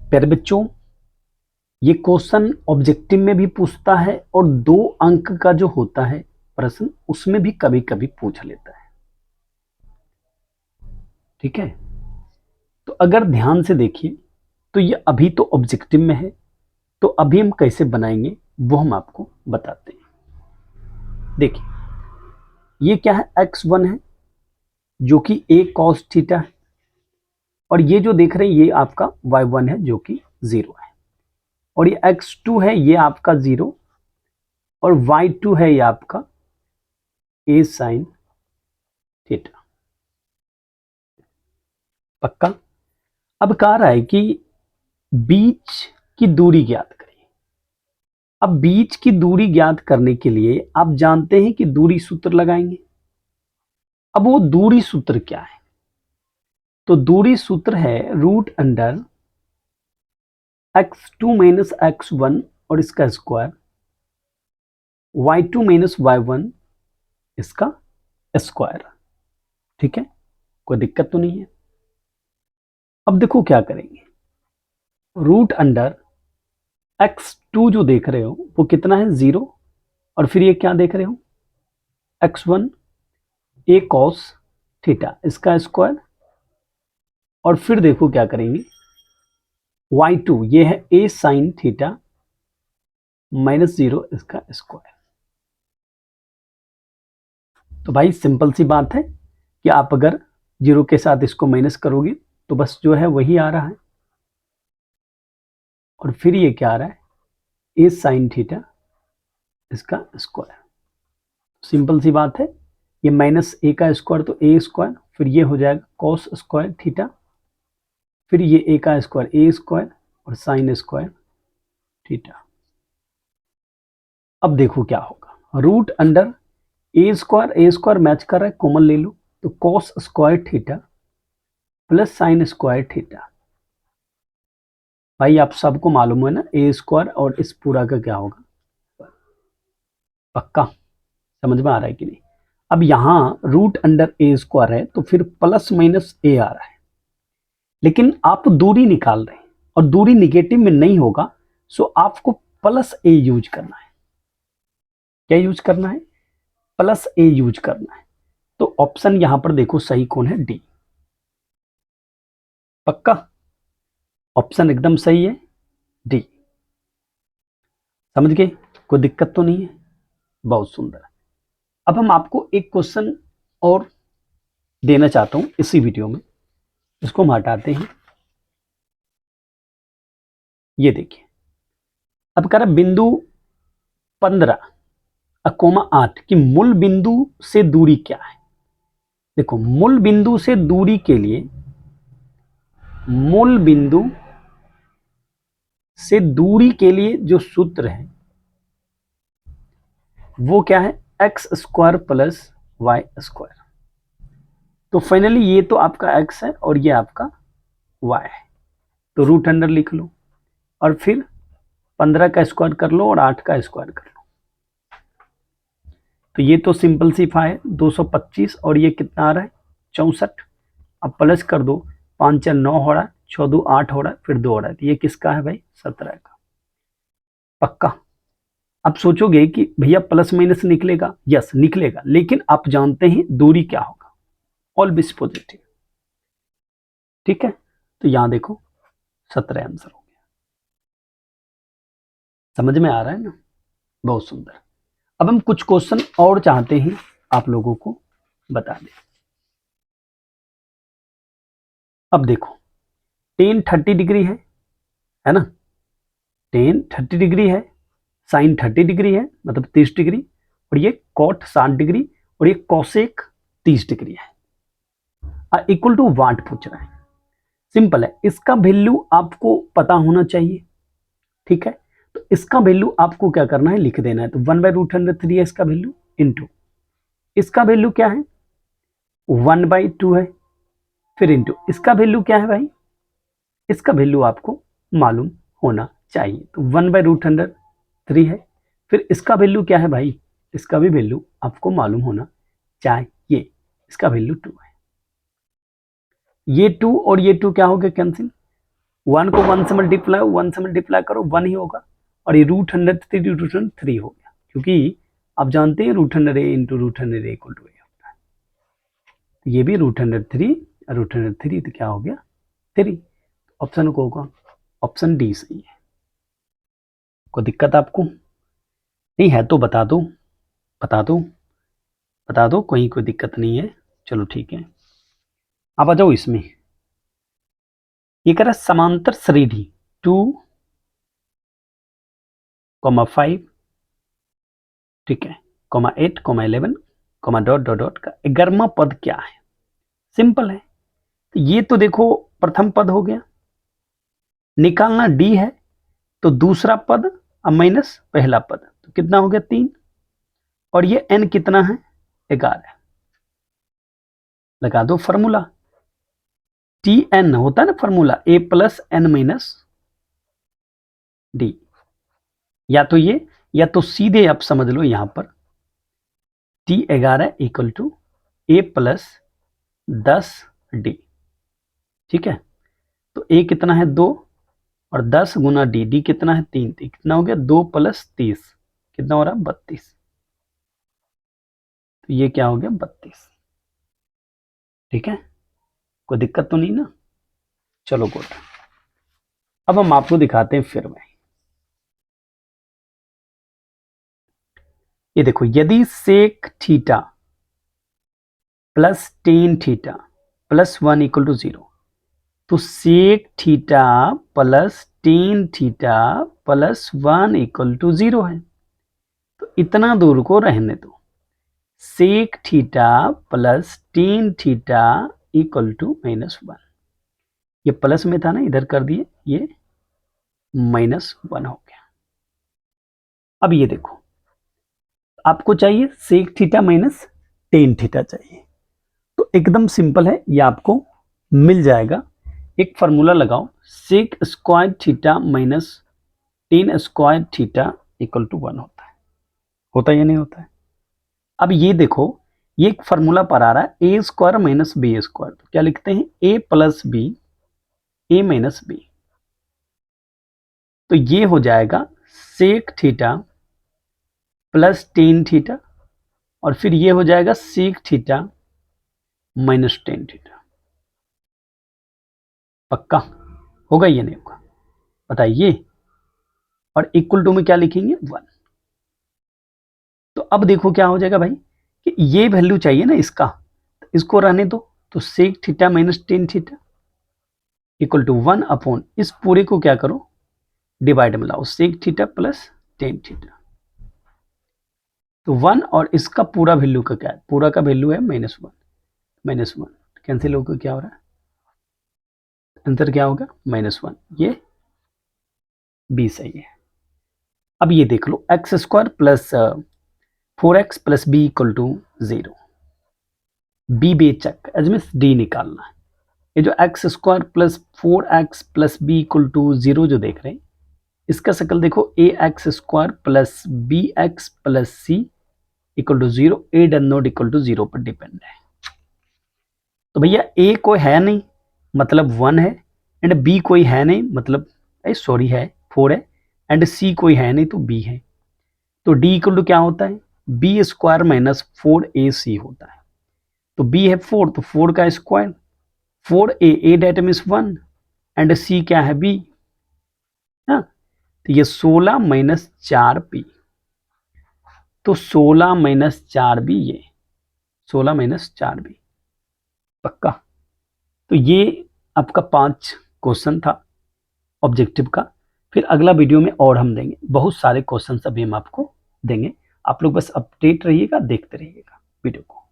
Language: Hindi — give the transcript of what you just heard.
प्यारे बच्चों, ये क्वेश्चन ऑब्जेक्टिव में भी पूछता है और 2 अंक का जो होता है प्रश्न उसमें भी कभी कभी पूछ लेता है। ठीक है, तो अगर ध्यान से देखिए तो ये अभी तो ऑब्जेक्टिव में है, तो अभी हम कैसे बनाएंगे वो हम आपको बताते हैं। देखिए ये क्या है, x1 है जो कि a cos थीटा है, और ये जो देख रहे हैं ये आपका y1 है जो कि 0 है, और ये x2 है ये आपका 0, और y2 है ये आपका a sin थीटा। पक्का? अब कह रहा है कि बीच की दूरी ज्ञात करिए। अब बीच की दूरी ज्ञात करने के लिए आप जानते हैं कि दूरी सूत्र लगाएंगे। अब वो दूरी सूत्र क्या है? तो दूरी सूत्र है root under x2 minus x1 और इसका स्क्वायर, y2 माइनस y1 इसका स्क्वायर। ठीक है, कोई दिक्कत तो नहीं है। अब देखो क्या करेंगे, रूट अंडर x2 जो देख रहे हो वो कितना है 0, और फिर ये क्या देख रहे हो x1 a cos थीटा इसका स्क्वायर, और फिर देखो क्या करेंगे y2 ये है a sin थीटा माइनस 0 इसका स्क्वायर। तो भाई सिंपल सी बात है कि आप अगर 0 के साथ इसको माइनस करोगे तो बस जो है वही आ रहा है, और फिर ये क्या आ रहा है a sin थीटा इसका स्क्वायर। सिंपल सी बात है, ये माइनस a का स्क्वायर तो a स्क्वायर, फिर ये हो जाएगा cos स्क्वायर थीटा, फिर ये a का स्क्वायर a स्क्वायर और साइन स्क्वायर थीटा। अब देखो क्या होगा, root under a square match कर रहा है, कॉमन ले लो, तो cos square theta plus sine square theta. भाई आप सबको मालूम है ना a स्क्वायर और इस पूरा का क्या होगा। पक्का समझ में आ रहा है कि नहीं? अब यहां रूट अंडर a स्क्वायर है तो फिर प्लस माइनस a आ रहा है, लेकिन आप दूरी निकाल रहे हैं और दूरी निगेटिव में नहीं होगा, सो आपको प्लस a यूज करना है। क्या यूज करना है? प्लस a यूज करना है। तो ऑप्शन यहां पर देखो सही कौन है, डी। पक्का ऑप्शन एकदम सही है, डी। समझ गए? कोई दिक्कत तो नहीं है? बहुत सुंदर। अब हम आपको एक क्वेश्चन और देना चाहता हूं इसी वीडियो में, इसको हम हटाते हैं। ये देखिए, अब कह रहा बिंदु 15,8 की मूल बिंदु से दूरी क्या है। देखो मूल बिंदु से दूरी के लिए, मूल बिंदु से दूरी के लिए जो सूत्र है वो क्या है, X square plus Y square. तो फाइनली ये तो आपका x है और ये आपका y है, तो रूट अंडर लिख लो, और फिर 15 का स्क्वायर कर लो और 8 का स्क्वायर कर लो। तो ये तो सिंपल सिफा है 225, और ये कितना आ रहा है 64। अब प्लस कर दो, 5 4 9 हो रहा है, 6 2 8 हो रहा है, फिर 2 हो रहा है, तो ये किसका है भाई 17 का। पक्का? अब सोचोगे कि भैया प्लस माइनस निकलेगा, यस निकलेगा, लेकिन आप जानते हैं दूरी क्या होगा, ऑलवेज पॉजिटिव। ठीक है, तो यहां देखो 17 आंसर हो गया। समझ में आ रहा है ना? बहुत सुंदर। अब हम कुछ क्वेश्चन और चाहते हैं आप लोगों को बता दें। अब देखो टेन 30 डिग्री है ना, टेन 30 डिग्री है, साइन 30 डिग्री है मतलब 30 डिग्री, और ये कॉट 60 डिग्री, और ये कॉसेक 30 डिग्री है। इक्वल टू वाट पूछ रहा है। सिंपल है, इसका वैल्यू आपको पता होना चाहिए। ठीक है, तो इसका वैल्यू आपको क्या करना है, लिख देना है। तो 1/√3 है इसका वैल्यू, इंटू इसका वैल्यू क्या है 1/2 है, फिर इंटू इसका वैल्यू क्या है भाई, इसका वैल्यू आपको मालूम होना चाहिए। तो 1/√3 है, फिर इसका वैल्यू क्या है भाई, इसका भी वैल्यू आपको मालूम होना चाहिए, इसका वैल्यू 2 है। ये 2 और ये 2 क्या हो गया कैंसिल, 1 को 1 से मल्टीप्लाई करो 1 ही होगा, और ये √103 हो गया, क्योंकि आप जानते हैं √100 इंटू √100 इक्वल टू होता है। तो ये भी √103 तो क्या हो गया 3। ऑप्शन को होगा ऑप्शन डी सही है। कोई दिक्कत आपको नहीं है तो बता दो, कोई दिक्कत नहीं है। चलो ठीक है, आप आ जाओ इसमें। ये कह रहा है समांतर श्रेणी 2,5 ठीक है, 8, 11, डॉट डॉट डॉट का 11वां पद क्या है? सिंपल है, तो ये तो देखो प्रथम पद हो गया, निकालना डी है, तो दूसरा पद अब माइनस पहला पद, तो कितना हो गया 3, और ये n कितना है 11। लगा दो फॉर्मूला, TN होता है ना formula, a plus n minus D. या तो ये, या तो सीधे आप समझ लो यहां पर T11 equal to a plus 10d। ठीक है, तो a कितना है 2, और 10 गुना डी कितना है 3, कितना हो गया 2 प्लस 30, कितना हो रहा है 32। तो ये क्या हो गया 32। ठीक है, कोई दिक्कत तो नहीं ना? चलो गुड। अब हम आपको दिखाते हैं फिर में। ये देखो, यदि sec theta plus tan theta plus 1 equal to 0, तो sec theta plus tan theta plus 1 equal to 0 है। तो इतना दूर को रहने दो, sec theta plus tan theta equal to -1। ये प्लस में था ना, इधर कर दिए, ये -1 हो गया। अब ये देखो, आपको चाहिए sec theta minus tan theta चाहिए, तो एकदम सिंपल है, ये आपको मिल जाएगा। एक फॉर्मूला लगाओ, sec square theta minus tan square theta equal to 1 होता है या नहीं होता है? अब ये देखो, ये एक फॉर्मूला पर आ रहा है a square minus B square, तो क्या लिखते हैं a plus B a minus B. तो ये हो जाएगा sec theta plus tan theta, और फिर ये हो जाएगा sec theta minus tan theta. पक्का होगा ये नहीं होगा बताइए? और इक्वल टू में क्या लिखेंगे 1। तो अब देखो क्या हो जाएगा भाई, कि ये वैल्यू चाहिए ना इसका, तो इसको रहने दो, तो sec theta minus tan theta equal to 1 upon इस पूरे को क्या करो डिवाइड में लाओ, sec theta plus tan theta. तो 1 और इसका पूरा वैल्यू का क्या है, पूरा का वैल्यू है -1 कैंसिल होकर क्या हो रहा है, आंसर क्या होगा -1। ये बी सही है। अब ये देख लो, x square plus 4x plus b equal to 0, b बेचक एज मीन डी निकालना है। ये जो x square plus 4x plus b equal to 0 जो देख रहे हैं, इसका शक्ल देखो, a x square plus b x plus c equal to 0, a डन नॉट इक्वल टू 0 पर डिपेंड है। तो भैया ए कोई है नहीं मतलब 1 है, एंड बी कोई है नहीं मतलब सॉरी है 4 है, एंड सी कोई है नहीं तो बी है। तो डी इक्वल टू क्या होता है, बी स्क्वायर माइनस 4ac होता है। तो बी है 4, तो 4 का square 4a that means 1, and c क्या है बी, हाँ, तो ये 16 माइनस 4b, तो 16 माइनस 4b, ये 16 माइनस 4b पक्का। तो ये आपका 5 क्वेश्चन था ऑब्जेक्टिव का। फिर अगला वीडियो में और हम देंगे, बहुत सारे क्वेश्चन अभी हम आपको देंगे। आप लोग बस अपडेट रहिएगा, देखते रहिएगा वीडियो को।